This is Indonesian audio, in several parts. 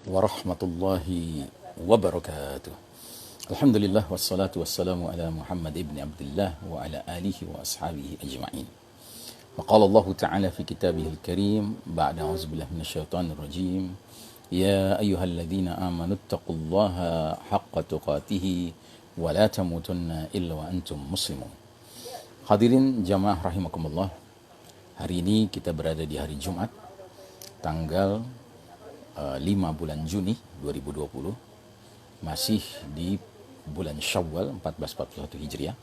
warahmatullahi wabarakatuh. Alhamdulillah wassalatu wassalamu ala Muhammad ibn Abdullah wa ala alihi wa ashabihi ajma'in. Faqala Allah Ta'ala fi kitabihil karim ba'da a'udzu billahi minasyaitonir rajim. Ya ayyuhalladzina amanu taqullaha haqqa tuqatih wa la tamutunna illa wa antum muslimun. Hadirin jamaah rahimakumullah. Hari ini kita berada di hari Jumat tanggal 5 bulan Juni 2020, masih di bulan Syawal 1441 Hijriah.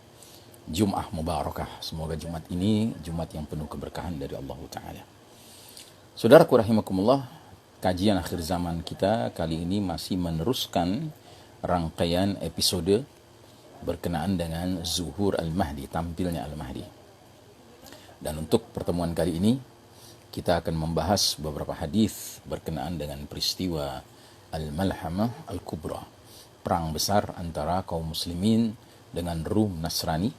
Jum'ah Mubarakah. Semoga Jumat ini Jumat yang penuh keberkahan dari Allah Ta'ala. Saudaraku rahimakumullah, kajian akhir zaman kita kali ini masih meneruskan rangkaian episode berkenaan dengan Zuhur Al-Mahdi, tampilnya Al-Mahdi. Dan untuk pertemuan kali ini kita akan membahas beberapa hadis berkenaan dengan peristiwa Al-Malhamah Al-Kubra, perang besar antara kaum muslimin dengan Rum Nasrani,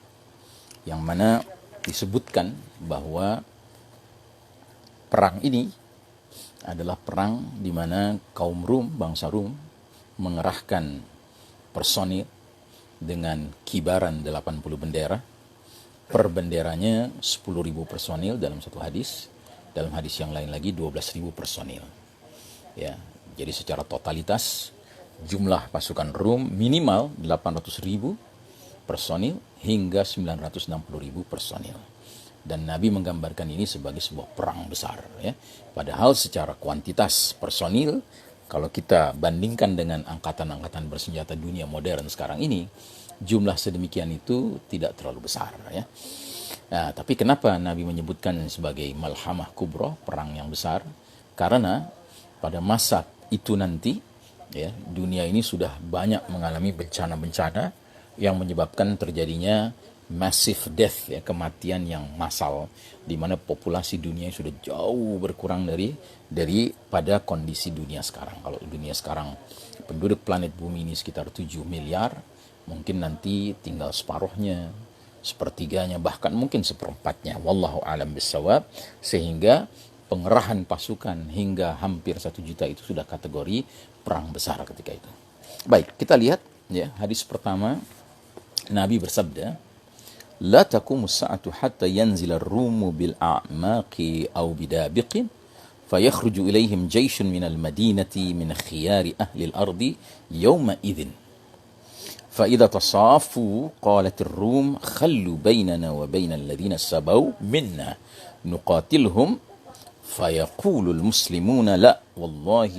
yang mana disebutkan bahwa perang ini adalah perang di mana kaum Rum, bangsa Rum, mengerahkan personil dengan kibaran 80 bendera. Per benderanya 10.000 personil dalam satu hadis. Dalam hadis yang lain lagi 12.000 personil. Ya, jadi secara totalitas jumlah pasukan Rum minimal 800.000 personil hingga 960.000 personil. Dan Nabi menggambarkan ini sebagai sebuah perang besar. Ya. Padahal secara kuantitas personil, kalau kita bandingkan dengan angkatan-angkatan bersenjata dunia modern sekarang ini, jumlah sedemikian itu tidak terlalu besar. Ya. Nah, tapi kenapa Nabi menyebutkan sebagai Malhamah Kubra, perang yang besar? Karena pada masa itu nanti, ya, dunia ini sudah banyak mengalami bencana-bencana yang menyebabkan terjadinya massive death, ya, kematian yang massal, di mana populasi dunia sudah jauh berkurang daripada kondisi dunia sekarang. Kalau dunia sekarang penduduk planet bumi ini sekitar 7 miliar, mungkin nanti tinggal separuhnya, sepertiganya, bahkan mungkin seperempatnya, wallahu alam bissawab, sehingga pengerahan pasukan hingga hampir 1 juta itu sudah kategori perang besar ketika itu. Baik, kita lihat, ya, hadis pertama. Nabi bersabda, la taqumus sa'atu hatta yanzila ar-rumu bil a'maqi aw bidabiqin fayakhruju ilaihim jayshun minal madinati min khiyari ahli al-ardi yawma idhin. فإذا تصافوا قالت الروم خلوا بيننا وبين الذين سبوا منا نقاتلهم فيقول المسلمون لا والله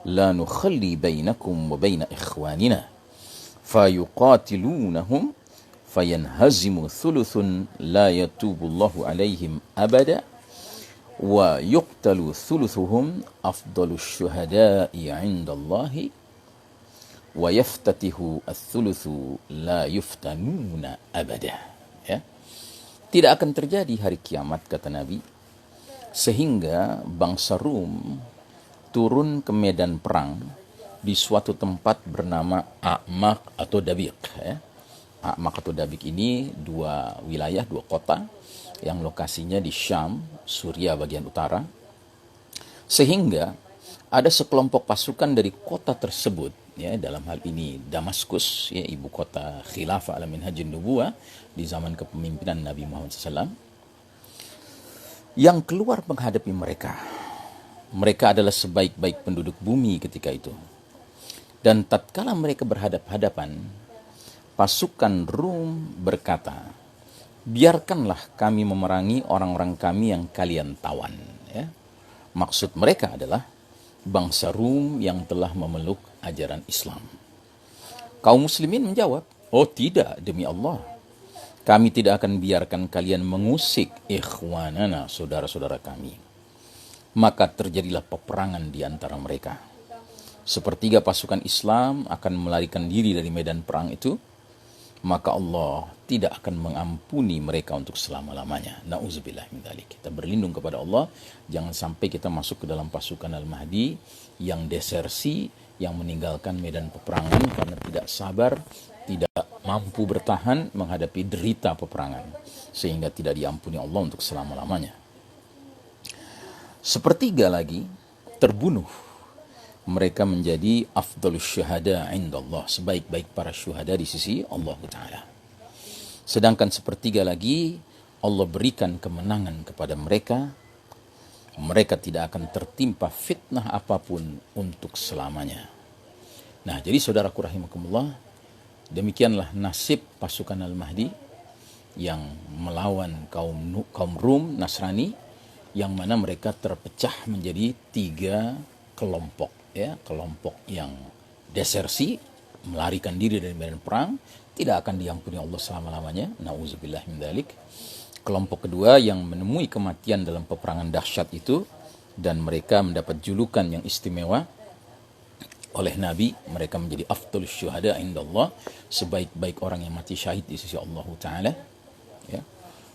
لا نخلي بينكم وبين إخواننا فيقاتلونهم فينهزم ثلث لا يتوب الله عليهم أبدا ويقتل ثلثهم أفضل الشهداء عند الله wa yaftatihu ats-tsulutsu la yuftanuna abada. Ya. Tidak akan terjadi hari kiamat, kata Nabi, sehingga bangsa Rum turun ke medan perang di suatu tempat bernama A'maq atau Dabiq. Ya. A'maq atau Dabiq ini dua wilayah, dua kota yang lokasinya di Syam, Suria bagian utara. Sehingga ada sekelompok pasukan dari kota tersebut, ya, dalam hal ini Damaskus, ya, ibu kota khilafah ala minhajin nubuwah di zaman kepemimpinan Nabi Muhammad SAW, yang keluar menghadapi mereka. Mereka adalah sebaik-baik penduduk bumi ketika itu. Dan tatkala mereka berhadap-hadapan, pasukan Rum berkata, biarkanlah kami memerangi orang-orang kami yang kalian tawan. Ya. Maksud mereka adalah bangsa Rum yang telah memeluk ajaran Islam. Kaum muslimin menjawab, oh tidak, demi Allah, kami tidak akan biarkan kalian mengusik ikhwanana, saudara-saudara kami. Maka terjadilah peperangan di antara mereka. Sepertiga pasukan Islam akan melarikan diri dari medan perang itu, maka Allah tidak akan mengampuni mereka untuk selama-lamanya. Na'udzubillah min dzalik. Kita berlindung kepada Allah, jangan sampai kita masuk ke dalam pasukan Al-Mahdi yang desersi, yang meninggalkan medan peperangan karena tidak sabar, tidak mampu bertahan menghadapi derita peperangan, sehingga tidak diampuni Allah untuk selama-lamanya. Sepertiga lagi terbunuh mereka menjadi afdalus syuhada indallah, sebaik-baik para syuhada di sisi Allah Ta'ala. Sedangkan sepertiga lagi Allah berikan kemenangan kepada mereka. Mereka tidak akan tertimpa fitnah apapun untuk selamanya. Nah, jadi saudaraku rahimakumullah, demikianlah nasib pasukan Al-Mahdi yang melawan kaum Rum Nasrani, yang mana mereka terpecah menjadi 3 kelompok, ya, kelompok yang desersi, melarikan diri dari medan perang, tidak akan diampuni Allah selama-lamanya, nauzubillah min dzalik. Kelompok kedua yang menemui kematian dalam peperangan dahsyat itu, dan mereka mendapat julukan yang istimewa oleh Nabi, mereka menjadi afdalus syuhada indallah, sebaik-baik orang yang mati syahid di sisi Allah Ta'ala, ya.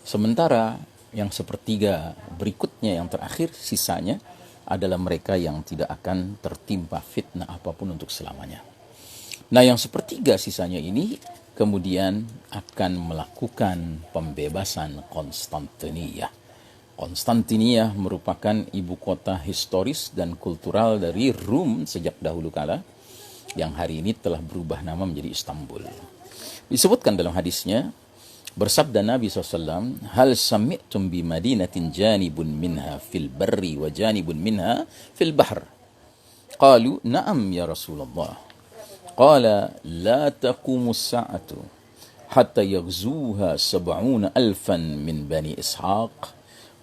Sementara yang sepertiga berikutnya, yang terakhir, sisanya adalah mereka yang tidak akan tertimpa fitnah apapun untuk selamanya. Nah, yang sepertiga sisanya ini kemudian akan melakukan pembebasan Konstantiniyah. Konstantiniyah merupakan ibu kota historis dan kultural dari Rum sejak dahulu kala, yang hari ini telah berubah nama menjadi Istanbul. Disebutkan dalam hadisnya, bersabda Nabi SAW, hal sami'tum bi madinatin janibun minha fil barri wa janibun minha fil bahr. Qalu na'am ya Rasulullah. Qala la taqumu as-sa'atu hatta yaghzuha 70,000 min bani Ishaq.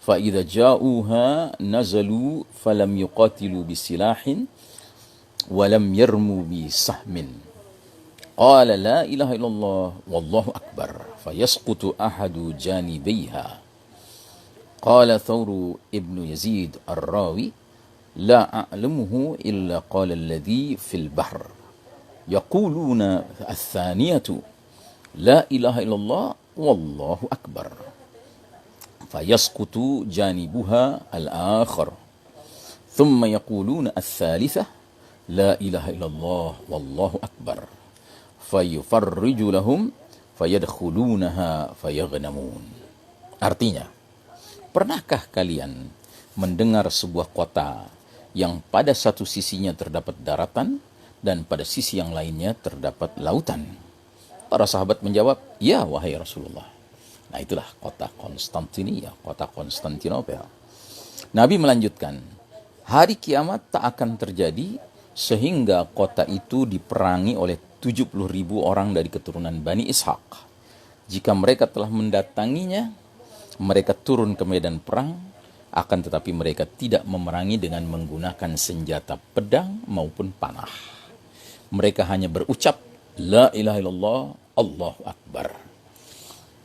Fa idza ja'uha nazalu falam yuqatilu bisilahin wa lam yarmu bi sahmin. Qala la ilaha illallah wallahu akbar fayasqutu ahadu janibiha. Qala Thawru ibnu Yazid ar-Rawi la a'lamuhu illa qala alladhi fil bahr. Yaquluna ath-thaniyatu la ilaha illallah wallahu akbar fayasqutu janibuha al-akhar. Thumma yaquluna ath-thalithah la ilaha illallah wallahu akbar fayufarriju lahum fayadkhulunaha fayaghnamun. Artinya, pernahkah kalian mendengar sebuah kota yang pada satu sisinya terdapat daratan dan pada sisi yang lainnya terdapat lautan? Para sahabat menjawab, ya wahai Rasulullah. Nah, itulah kota Konstantinia, kota Konstantinopel. Nabi melanjutkan, hari kiamat tak akan terjadi sehingga kota itu diperangi oleh 70.000 orang dari keturunan Bani Ishaq. Jika mereka telah mendatanginya, mereka turun ke medan perang, akan tetapi mereka tidak memerangi dengan menggunakan senjata pedang maupun panah. Mereka hanya berucap, la ilaha illallah, Allahu Akbar.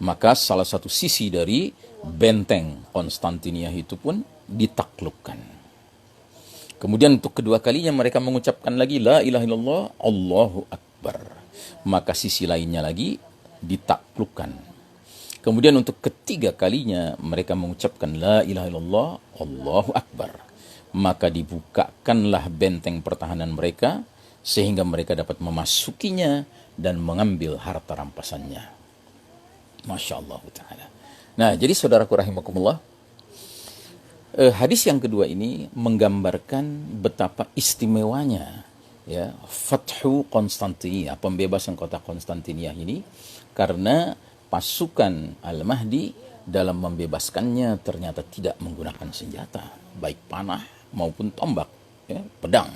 Maka salah satu sisi dari benteng Konstantinia itu pun ditaklukkan. Kemudian untuk kedua kalinya mereka mengucapkan lagi la ilaha illallah, Allahu Akbar. Maka sisi lainnya lagi ditaklukkan. Kemudian untuk ketiga kalinya mereka mengucapkan la ilaha illallah, Allahu Akbar. Maka dibukakanlah benteng pertahanan mereka sehingga mereka dapat memasukinya dan mengambil harta rampasannya. Masya Allah Ta'ala. Nah, jadi saudaraku rahimakumullah, hadis yang kedua ini menggambarkan betapa istimewanya, ya, Fathu Konstantinia, pembebasan kota Konstantinia ini, karena pasukan Al-Mahdi dalam membebaskannya ternyata tidak menggunakan senjata, baik panah maupun tombak, ya, pedang.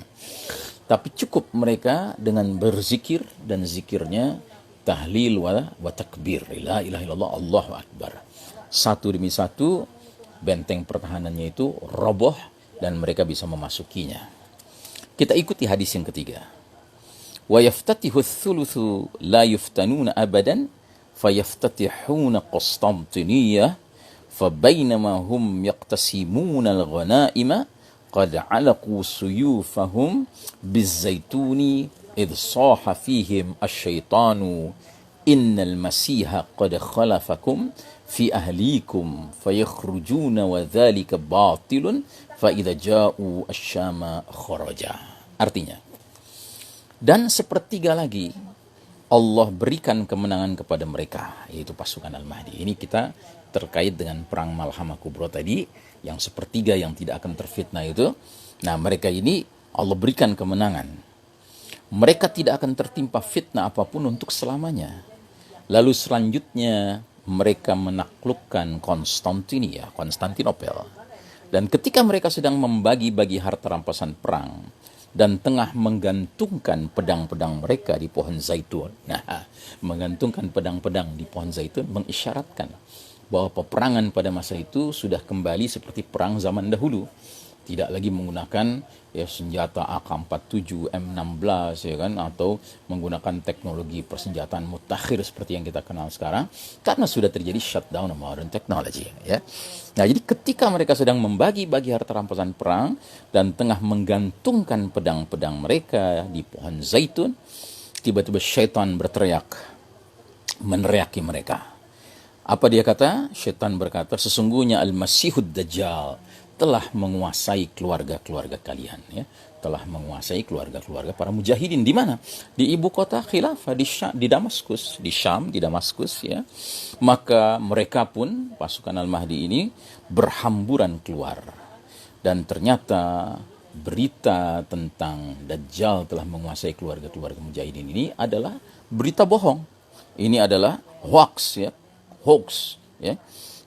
Tapi cukup mereka dengan berzikir, dan zikirnya tahlil wa takbir, la ilaha illallah, Allahu Akbar. Satu demi satu benteng pertahanannya itu roboh dan mereka bisa memasukinya. Kita ikuti hadis yang ketiga. Wa yaftatihu ats-tsulutsu la yuftanuna abadan fayaftatihuna Konstantiniyah fabainama hum yaqtasimuna al-ghanaima qad 'alaqu suyufahum biz-zaituni idh saha fihim asyaitanu innal masiha qad khalafakum fi ahlikum fayakhrujuna wa dhalika batilun fa idza ja'u asyama kharaja. Artinya, dan sepertiga lagi Allah berikan kemenangan kepada mereka, yaitu pasukan Al-Mahdi. Ini kita terkait dengan perang Malhamah Kubra tadi, yang sepertiga yang tidak akan terfitnah itu. Nah, mereka ini Allah berikan kemenangan. Mereka tidak akan tertimpa fitnah apapun untuk selamanya. Lalu selanjutnya mereka menaklukkan Konstantinopel. Dan ketika mereka sedang membagi-bagi harta rampasan perang dan tengah menggantungkan pedang-pedang mereka di pohon zaitun. Nah, menggantungkan pedang-pedang di pohon zaitun mengisyaratkan bahwa peperangan pada masa itu sudah kembali seperti perang zaman dahulu. Tidak lagi menggunakan senjata AK-47, M16 ya kan, atau menggunakan teknologi persenjataan mutakhir seperti yang kita kenal sekarang, karena sudah terjadi shutdown of modern technology ya. Nah, jadi ketika mereka sedang membagi-bagi harta rampasan perang dan tengah menggantungkan pedang-pedang mereka di pohon zaitun, tiba-tiba syaitan berteriak meneriaki mereka. Apa dia kata? Syaitan berkata, sesungguhnya Al-Masihud Dajjal telah menguasai keluarga-keluarga kalian, ya. Telah menguasai keluarga-keluarga para mujahidin di mana? Di ibu kota khilafah di Damaskus, di Syam, di Damaskus ya. Maka mereka pun pasukan Al-Mahdi ini berhamburan keluar. Dan ternyata berita tentang Dajjal telah menguasai keluarga-keluarga mujahidin ini adalah berita bohong. Ini adalah hoax ya.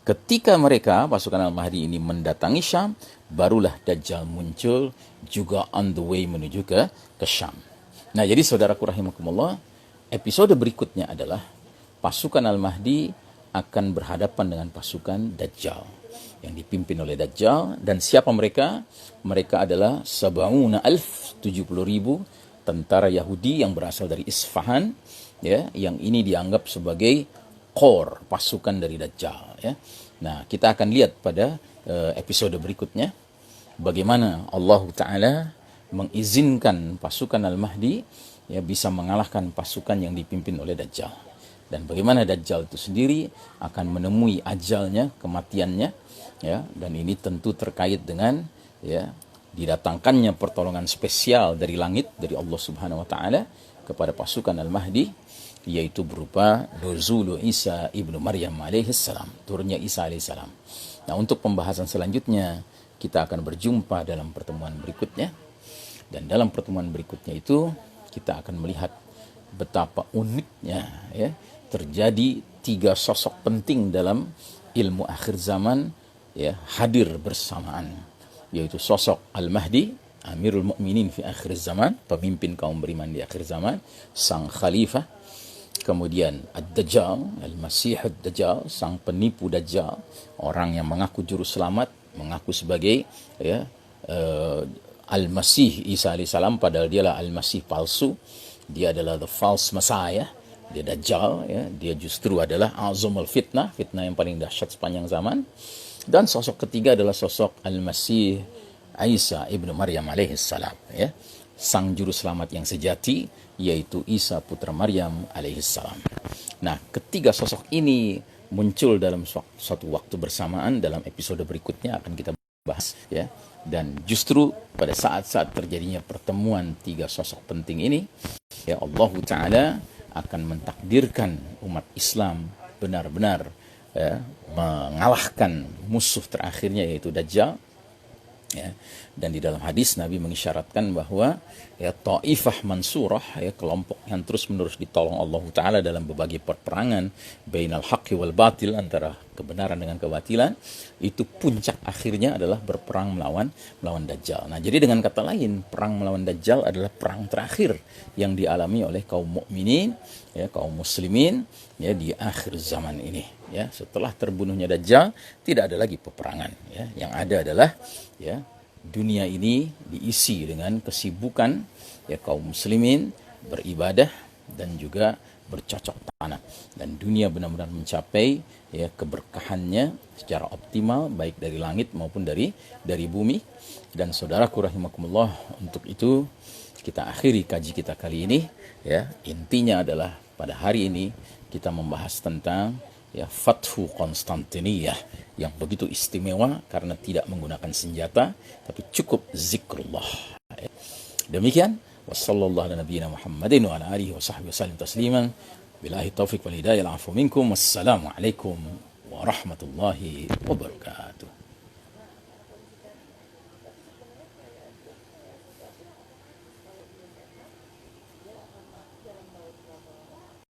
Ketika mereka, pasukan Al-Mahdi ini mendatangi Syam, barulah Dajjal muncul juga on the way menuju ke Syam. Nah, jadi saudaraku rahimakumullah, episode berikutnya adalah pasukan Al-Mahdi akan berhadapan dengan pasukan Dajjal yang dipimpin oleh Dajjal. Dan siapa mereka? Mereka adalah 70.000 tentara Yahudi yang berasal dari Isfahan ya, yang ini dianggap sebagai core pasukan dari Dajjal ya. Nah, kita akan lihat pada episode berikutnya bagaimana Allah Ta'ala mengizinkan pasukan Al-Mahdi ya bisa mengalahkan pasukan yang dipimpin oleh Dajjal, dan bagaimana Dajjal itu sendiri akan menemui ajalnya, kematiannya ya. Dan ini tentu terkait dengan ya didatangkannya pertolongan spesial dari langit dari Allah Subhanahu wa taala kepada pasukan Al-Mahdi, yaitu berupa nuzulu Isa ibnu Maryam alaihissalam, turunnya Isa alaihissalam. Nah, untuk pembahasan selanjutnya kita akan berjumpa dalam pertemuan berikutnya, dan dalam pertemuan berikutnya itu kita akan melihat betapa uniknya ya terjadi 3 sosok penting dalam ilmu akhir zaman ya hadir bersamaan, yaitu sosok Al-Mahdi, Amirul Mukminin fi akhir zaman, pemimpin kaum beriman di akhir zaman, sang khalifah. Kemudian Ad-Dajjal, Al-Masih Ad-Dajjal, sang penipu Dajjal, orang yang mengaku juru selamat, mengaku sebagai ya Al-Masih Isa alaihissalam, padahal dialah Al-Masih palsu. Dia adalah the false Messiah, dia Dajjal ya, dia justru adalah azamul fitnah yang paling dahsyat sepanjang zaman. Dan sosok ketiga adalah sosok Al-Masih Isa ibnu Maryam alaihissalam ya, sang juru selamat yang sejati, yaitu Isa putra Maryam alaihissalam. Nah, ketiga sosok ini muncul dalam suatu waktu bersamaan. Dalam episode berikutnya akan kita bahas ya. Dan justru pada saat-saat terjadinya pertemuan 3 sosok penting ini ya, Allah Ta'ala akan mentakdirkan umat Islam benar-benar ya, mengalahkan musuh terakhirnya, yaitu Dajjal ya. Dan di dalam hadis Nabi mengisyaratkan bahwa ya Taifah Mansurah ya, kelompok yang terus-menerus ditolong Allah Ta'ala dalam berbagai perperangan bainal haqqi wal batil, antara kebenaran dengan kebatilan, itu puncak akhirnya adalah berperang melawan Dajjal. Nah, jadi dengan kata lain, perang melawan Dajjal adalah perang terakhir yang dialami oleh kaum mukminin ya, kaum muslimin ya di akhir zaman ini ya. Setelah terbunuhnya Dajjal tidak ada lagi peperangan ya. Yang ada adalah ya dunia ini diisi dengan kesibukan ya kaum muslimin beribadah dan juga bercocok tanam, dan dunia benar-benar mencapai ya keberkahannya secara optimal, baik dari langit maupun dari bumi. Dan saudaraku rahimakumullah, untuk itu kita akhiri kaji kita kali ini ya. Intinya adalah pada hari ini kita membahas tentang ya Fathu Konstantiniyah yang begitu istimewa karena tidak menggunakan senjata tapi cukup zikrullah. Demikian, wassallallahu ala nabiyyina Muhammadin wa ala alihi wa sahbihi wasallam tasliman. Billahi taufiq wal hidayah, al afu minkum, wassalamu alaikum warahmatullahi wabarakatuh.